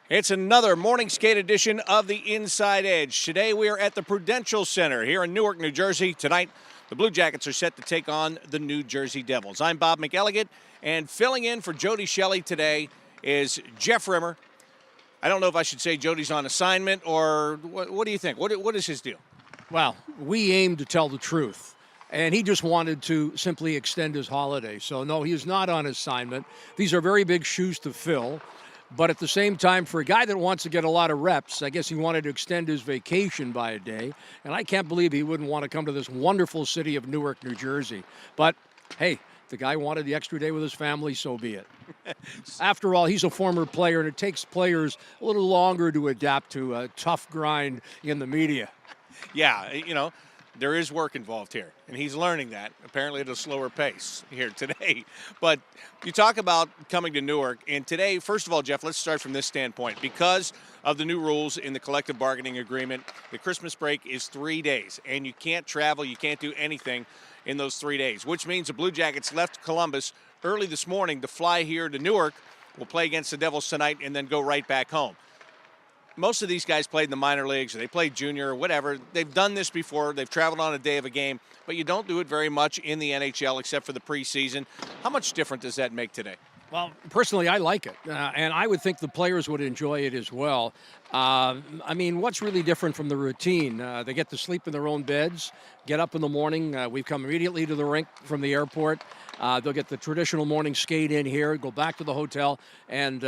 It's another morning skate edition of the Inside Edge. Today we are at the Prudential Center here in Newark, New Jersey. Tonight, the Blue Jackets are set to take on the New Jersey Devils. I'm Bob McElligott, and filling in for Jody Shelley today is Jeff Rimmer. I don't know if I should say Jody's on assignment, or what do you think? What is his deal? Well, we aim to tell the truth. And he just wanted to simply extend his holiday. So, no, he is not on assignment. These are very big shoes to fill. But at the same time, for a guy that wants to get a lot of reps, I guess he wanted to extend his vacation by a day. And I can't believe he wouldn't want to come to this wonderful city of Newark, New Jersey. But, hey, the guy wanted the extra day with his family, so be it. After all, he's a former player, and it takes players a little longer to adapt to a tough grind in the media. Yeah, there is work involved here, and he's learning that, apparently at a slower pace here today. But you talk about coming to Newark, and today, first of all, Jeff, let's start from this standpoint. Because of the new rules in the collective bargaining agreement, the Christmas break is 3 days, and you can't travel, you can't do anything in those 3 days, which means the Blue Jackets left Columbus early this morning to fly here to Newark. We'll play against the Devils tonight and then go right back home. Most of these guys played in the minor leagues, or they played junior or whatever. They've done this before. They've traveled on a day of a game, but you don't do it very much in the NHL except for the preseason. How much different does that make today? Well, personally, I like it, and I would think the players would enjoy it as well. What's really different from the routine? They get to sleep in their own beds, get up in the morning. We've come immediately to the rink from the airport. They'll get the traditional morning skate in here, go back to the hotel, and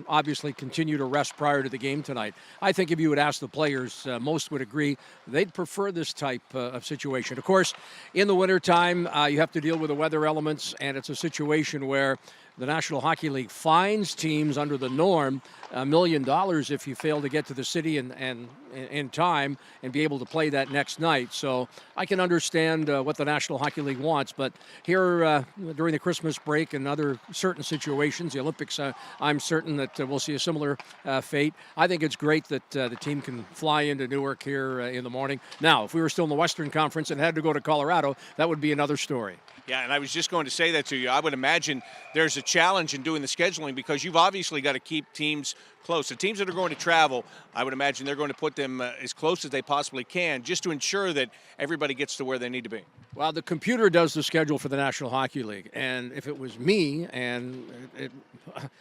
obviously continue to rest prior to the game tonight. I think if you would ask the players, most would agree they'd prefer this type of situation. Of course, in the wintertime, you have to deal with the weather elements, and it's a situation where the National Hockey League fines teams under the norm $1 million if you fail to get to the city in time and be able to play that next night. So I can understand what the National Hockey League wants, but here during the Christmas break and other certain situations, the Olympics, I'm certain that we'll see a similar fate. I think it's great that the team can fly into Newark here in the morning. Now, if we were still in the Western Conference and had to go to Colorado, that would be another story. Yeah, and I was just going to say that to you. I would imagine there's a challenge in doing the scheduling because you've obviously got to keep teams close. The teams that are going to travel, I would imagine they're going to put them as close as they possibly can just to ensure that everybody gets to where they need to be. Well, the computer does the schedule for the National Hockey League, and if it was me,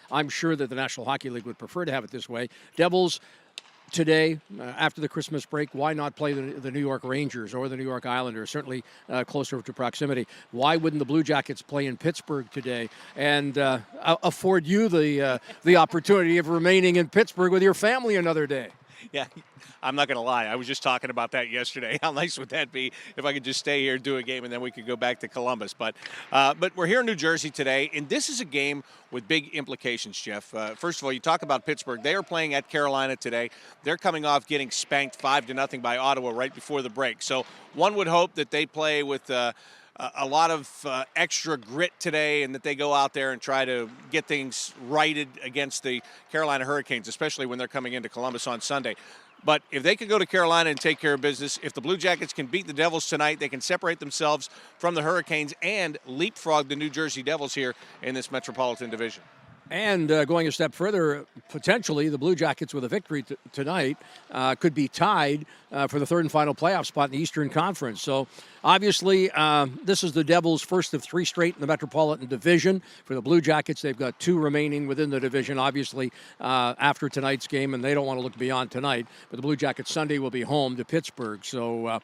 I'm sure that the National Hockey League would prefer to have it this way. Devils today, after the Christmas break, why not play the New York Rangers or the New York Islanders, certainly closer to proximity? Why wouldn't the Blue Jackets play in Pittsburgh today and afford you the opportunity of remaining in Pittsburgh with your family another day? Yeah, I'm not going to lie. I was just talking about that yesterday. How nice would that be if I could just stay here, do a game, and then we could go back to Columbus. But we're here in New Jersey today, and this is a game with big implications, Jeff. First of all, you talk about Pittsburgh. They are playing at Carolina today. They're coming off getting spanked 5-0 by Ottawa right before the break. So one would hope that they play with a lot of extra grit today and that they go out there and try to get things righted against the Carolina Hurricanes, especially when they're coming into Columbus on Sunday. But if they could go to Carolina and take care of business, if the Blue Jackets can beat the Devils tonight, they can separate themselves from the Hurricanes and leapfrog the New Jersey Devils here in this Metropolitan Division. And going a step further, potentially the Blue Jackets with a victory tonight could be tied for the third and final playoff spot in the Eastern Conference. So obviously this is the Devils' first of 3 straight in the Metropolitan Division. For the Blue Jackets, they've got 2 remaining within the division, obviously, after tonight's game, and they don't want to look beyond tonight. But the Blue Jackets Sunday will be home to Pittsburgh. So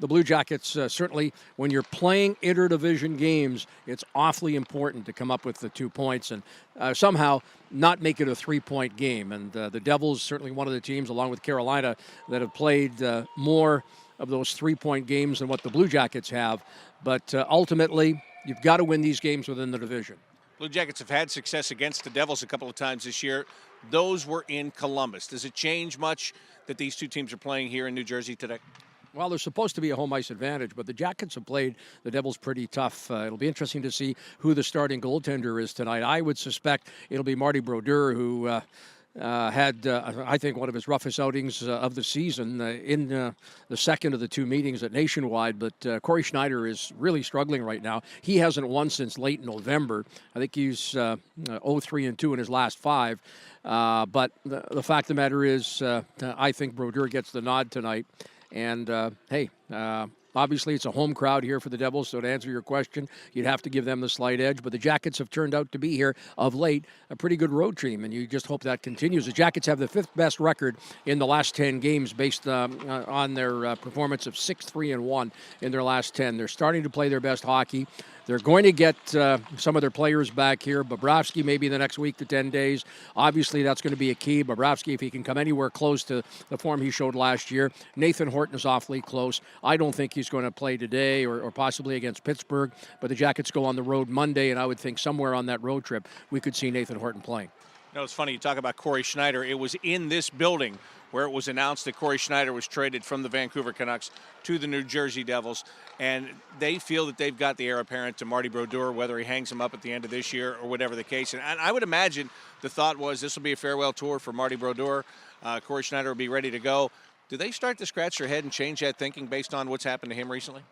the Blue Jackets, certainly when you're playing interdivision games, it's awfully important to come up with the 2 points and somehow not make it a 3-point game. And the Devils, certainly one of the teams, along with Carolina, that have played more of those 3-point games than what the Blue Jackets have. But ultimately, you've got to win these games within the division. Blue Jackets have had success against the Devils a couple of times this year. Those were in Columbus. Does it change much that these two teams are playing here in New Jersey today? Well, there's supposed to be a home ice advantage, but the Jackets have played the Devils pretty tough. It'll be interesting to see who the starting goaltender is tonight. I would suspect it'll be Marty Brodeur, who had, I think, one of his roughest outings of the season in the second of the two meetings at Nationwide. But Corey Schneider is really struggling right now. He hasn't won since late November. I think he's 0-3-2 in his last five. But the fact of the matter is, I think Brodeur gets the nod tonight. And, hey, obviously, it's a home crowd here for the Devils, so to answer your question, you'd have to give them the slight edge. But the Jackets have turned out to be here of late a pretty good road team, and you just hope that continues. The Jackets have the fifth best record in the last 10 games based on their performance of 6-3-1 in their last 10. They're starting to play their best hockey. They're going to get some of their players back here. Bobrovsky maybe in the next week to 10 days. Obviously, that's going to be a key. Bobrovsky, if he can come anywhere close to the form he showed last year. Nathan Horton is awfully close. I don't think he's going to play today or possibly against Pittsburgh. But the Jackets go on the road Monday, and I would think somewhere on that road trip we could see Nathan Horton playing. No, it's funny. You talk about Corey Schneider. It was in this building where it was announced that Corey Schneider was traded from the Vancouver Canucks to the New Jersey Devils. And they feel that they've got the heir apparent to Marty Brodeur, whether he hangs him up at the end of this year or whatever the case. And I would imagine the thought was this will be a farewell tour for Marty Brodeur. Corey Schneider will be ready to go. Do they start to scratch their head and change that thinking based on what's happened to him recently?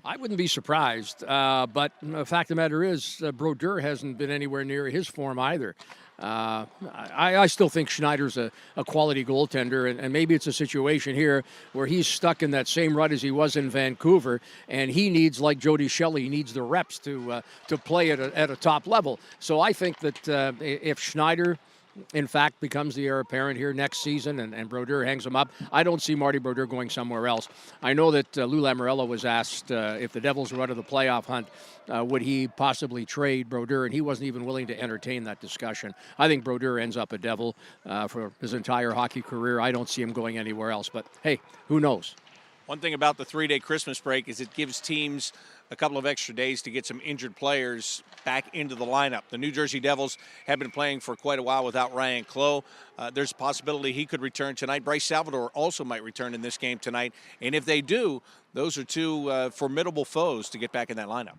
I wouldn't be surprised. But the fact of the matter is, Brodeur hasn't been anywhere near his form either. I still think Schneider's a quality goaltender, and maybe it's a situation here where he's stuck in that same rut as he was in Vancouver, and he needs, like Jody Shelley, he needs the reps to play at a top level. So I think that if Schneider, in fact, becomes the heir apparent here next season and Brodeur hangs him up, I don't see Marty Brodeur going somewhere else. I know that Lou Lamoriello was asked if the Devils were out of the playoff hunt, would he possibly trade Brodeur, and he wasn't even willing to entertain that discussion. I think Brodeur ends up a Devil for his entire hockey career. I don't see him going anywhere else, but hey, who knows? One thing about the 3-day Christmas break is it gives teams a couple of extra days to get some injured players back into the lineup. The New Jersey Devils have been playing for quite a while without Ryan Clough. There's a possibility he could return tonight. Bryce Salvador also might return in this game tonight. And if they do, those are two formidable foes to get back in that lineup.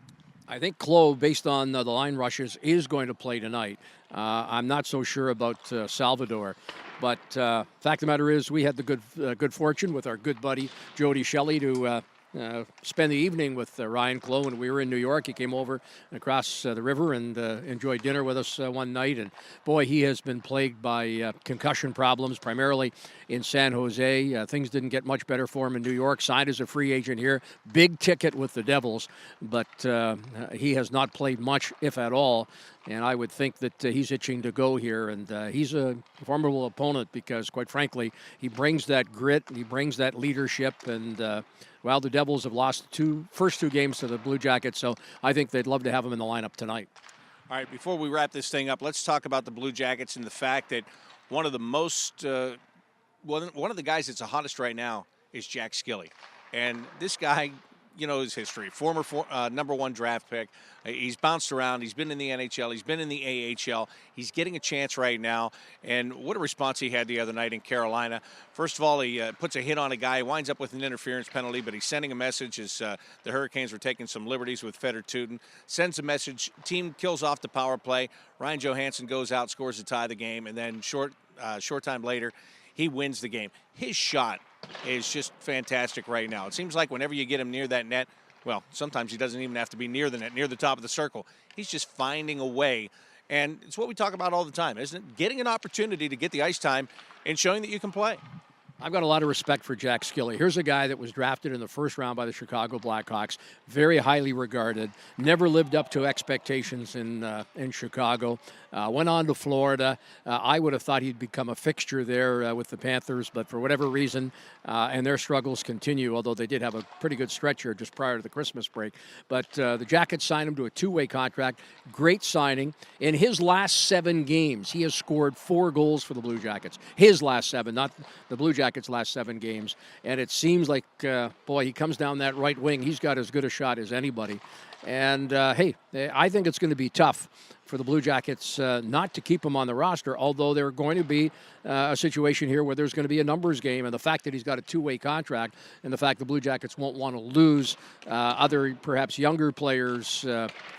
I think Clough, based on the line rushes, is going to play tonight. I'm not so sure about Salvador. But fact of the matter is, we had the good fortune with our good buddy Jody Shelley to spend the evening with Ryan Clough, and we were in New York. He came over across the river and enjoyed dinner with us one night. And boy, he has been plagued by concussion problems, primarily in San Jose. Things didn't get much better for him in New York. Signed as a free agent here, big ticket with the Devils, but he has not played much, if at all. And I would think that he's itching to go here. And he's a formidable opponent because, quite frankly, he brings that grit, he brings that leadership. And, well, the Devils have lost the first two games to the Blue Jackets, so I think they'd love to have him in the lineup tonight. All right, before we wrap this thing up, let's talk about the Blue Jackets and the fact that one of the guys that's the hottest right now is Jack Skilley. And this guy, you know his history. Former number one draft pick. He's bounced around. He's been in the NHL. He's been in the AHL. He's getting a chance right now. And what a response he had the other night in Carolina. First of all, he puts a hit on a guy. He winds up with an interference penalty, but he's sending a message as the Hurricanes were taking some liberties with Feder Tootin. Sends a message. Team kills off the power play. Ryan Johansson goes out, scores to tie the game, and then short time later, he wins the game. His shot is just fantastic right now. It seems like whenever you get him near that net, well, sometimes he doesn't even have to be near the net, near the top of the circle. He's just finding a way. And it's what we talk about all the time, isn't it? Getting an opportunity to get the ice time and showing that you can play. I've got a lot of respect for Jack Skilley. Here's a guy that was drafted in the first round by the Chicago Blackhawks, very highly regarded, never lived up to expectations in Chicago, went on to Florida. I would have thought he'd become a fixture there with the Panthers, but for whatever reason, and their struggles continue, although they did have a pretty good stretch here just prior to the Christmas break. But the Jackets signed him to a two-way contract. Great signing. In his last 7 games, he has scored 4 goals for the Blue Jackets. His last 7, not the Blue Jackets' last 7 games. And it seems like, boy, he comes down that right wing. He's got as good a shot as anybody. And, hey, I think it's going to be tough for the Blue Jackets not to keep him on the roster, although they're going to be a situation here where there's going to be a numbers game, and the fact that he's got a two-way contract and the fact the Blue Jackets won't want to lose other perhaps younger players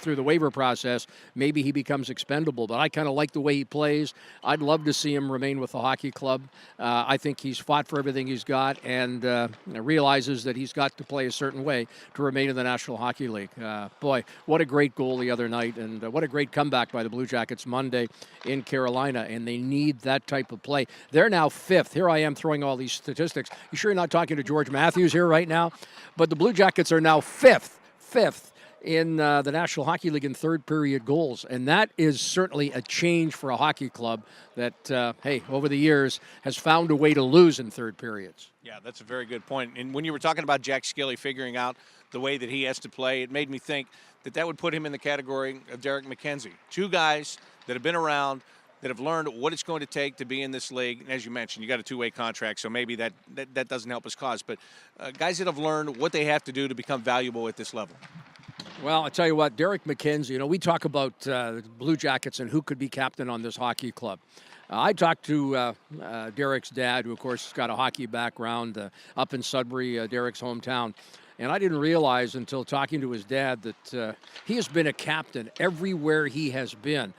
through the waiver process, maybe he becomes expendable. But I kind of like the way he plays. I'd love to see him remain with the hockey club. I think he's fought for everything he's got and realizes that he's got to play a certain way to remain in the National Hockey League. Boy, what a great goal the other night, and what a great comeback by the Blue Jackets Monday in Carolina, and they need that type of play. They're now 5th. Here I am throwing all these statistics. You sure you're not talking to George Matthews here right now? But the Blue Jackets are now 5th in the National Hockey League in third period goals, and that is certainly a change for a hockey club that, hey, over the years has found a way to lose in third periods. Yeah, that's a very good point. And when you were talking about Jack Skilley figuring out the way that he has to play, it made me think that would put him in the category of Derek McKenzie. Two guys that have been around, that have learned what it's going to take to be in this league. And as you mentioned, you got a two-way contract, so maybe that doesn't help his cause. But guys that have learned what they have to do to become valuable at this level. Well, I tell you what, Derek McKenzie, we talk about the Blue Jackets and who could be captain on this hockey club. I talked to Derek's dad, who, of course, has got a hockey background up in Sudbury, Derek's hometown. And I didn't realize until talking to his dad that he has been a captain everywhere he has been.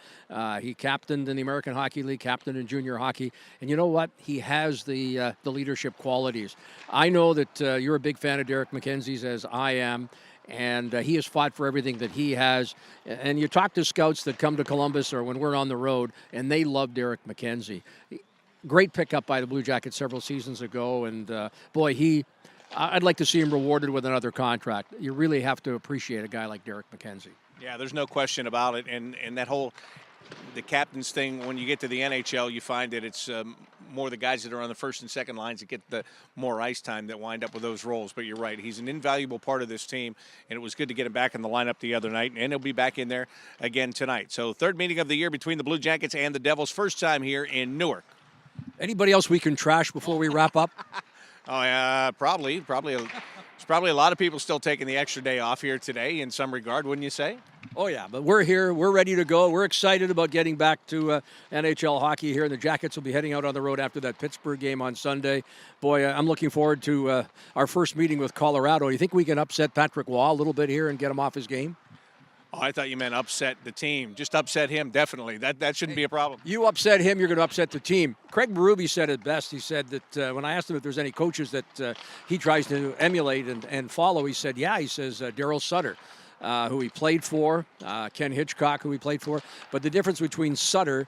He captained in the American Hockey League, captained in junior hockey. And you know what? He has the leadership qualities. I know that you're a big fan of Derek McKenzie's, as I am. And he has fought for everything that he has. And you talk to scouts that come to Columbus or when we're on the road, and they love Derek McKenzie. Great pickup by the Blue Jackets several seasons ago. And, boy, I'd like to see him rewarded with another contract. You really have to appreciate a guy like Derek McKenzie. Yeah, there's no question about it. And that whole the captain's thing, when you get to the NHL, you find that it's more the guys that are on the first and second lines that get the more ice time that wind up with those roles. But you're right, he's an invaluable part of this team, and it was good to get him back in the lineup the other night, and he'll be back in there again tonight. So third meeting of the year between the Blue Jackets and the Devils, first time here in Newark. Anybody else we can trash before we wrap up? Oh, yeah, probably. There's probably a lot of people still taking the extra day off here today in some regard, wouldn't you say? Oh, yeah, but we're here. We're ready to go. We're excited about getting back to NHL hockey here. And the Jackets will be heading out on the road after that Pittsburgh game on Sunday. Boy, I'm looking forward to our first meeting with Colorado. You think we can upset Patrick Waugh a little bit here and get him off his game? Oh, I thought you meant upset the team. Just upset him, definitely. That shouldn't be a problem. You upset him, you're going to upset the team. Craig Berube said it best. He said that when I asked him if there's any coaches that he tries to emulate and follow, he said, yeah. He says Daryl Sutter, who he played for, Ken Hitchcock, who he played for. But the difference between Sutter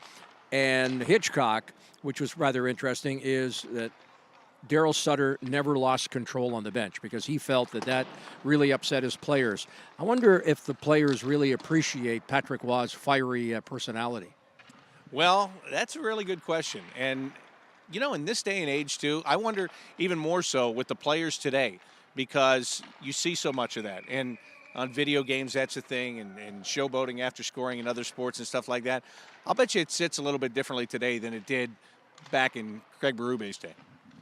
and Hitchcock, which was rather interesting, is that Daryl Sutter never lost control on the bench because he felt that really upset his players. I wonder if the players really appreciate Patrick Waugh's fiery personality. Well, that's a really good question. And, in this day and age, too, I wonder even more so with the players today because you see so much of that. And on video games, that's a thing, and showboating after scoring and other sports and stuff like that. I'll bet you it sits a little bit differently today than it did back in Craig Berube's day.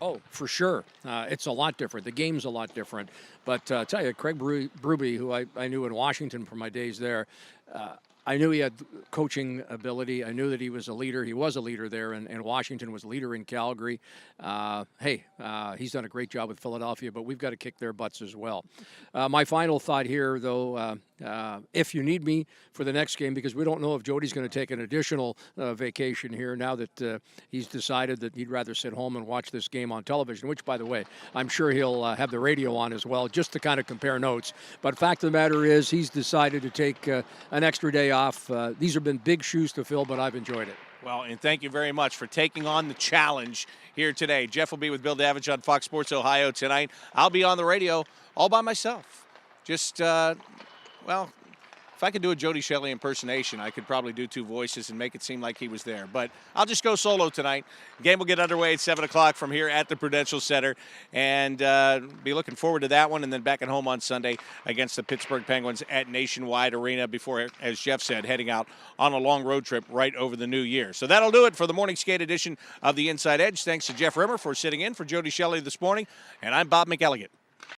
Oh, for sure. It's a lot different. The game's a lot different. But I tell you, Craig Berube, who I knew in Washington from my days there, I knew he had coaching ability. I knew that he was a leader. He was a leader there, and Washington was a leader in Calgary. He's done a great job with Philadelphia, but we've got to kick their butts as well. My final thought here, though, if you need me for the next game, because we don't know if Jody's going to take an additional vacation here now that he's decided that he'd rather sit home and watch this game on television, which, by the way, I'm sure he'll have the radio on as well, just to kind of compare notes. But fact of the matter is he's decided to take an extra day off. These have been big shoes to fill, but I've enjoyed it. Well, and thank you very much for taking on the challenge here today. Jeff will be with Bill Davidge on Fox Sports Ohio tonight. I'll be on the radio all by myself. Just, if I could do a Jody Shelley impersonation, I could probably do two voices and make it seem like he was there. But I'll just go solo tonight. Game will get underway at 7 o'clock from here at the Prudential Center. And be looking forward to that one. And then back at home on Sunday against the Pittsburgh Penguins at Nationwide Arena before, as Jeff said, heading out on a long road trip right over the new year. So that'll do it for the Morning Skate edition of the Inside Edge. Thanks to Jeff Rimmer for sitting in for Jody Shelley this morning. And I'm Bob McElligott.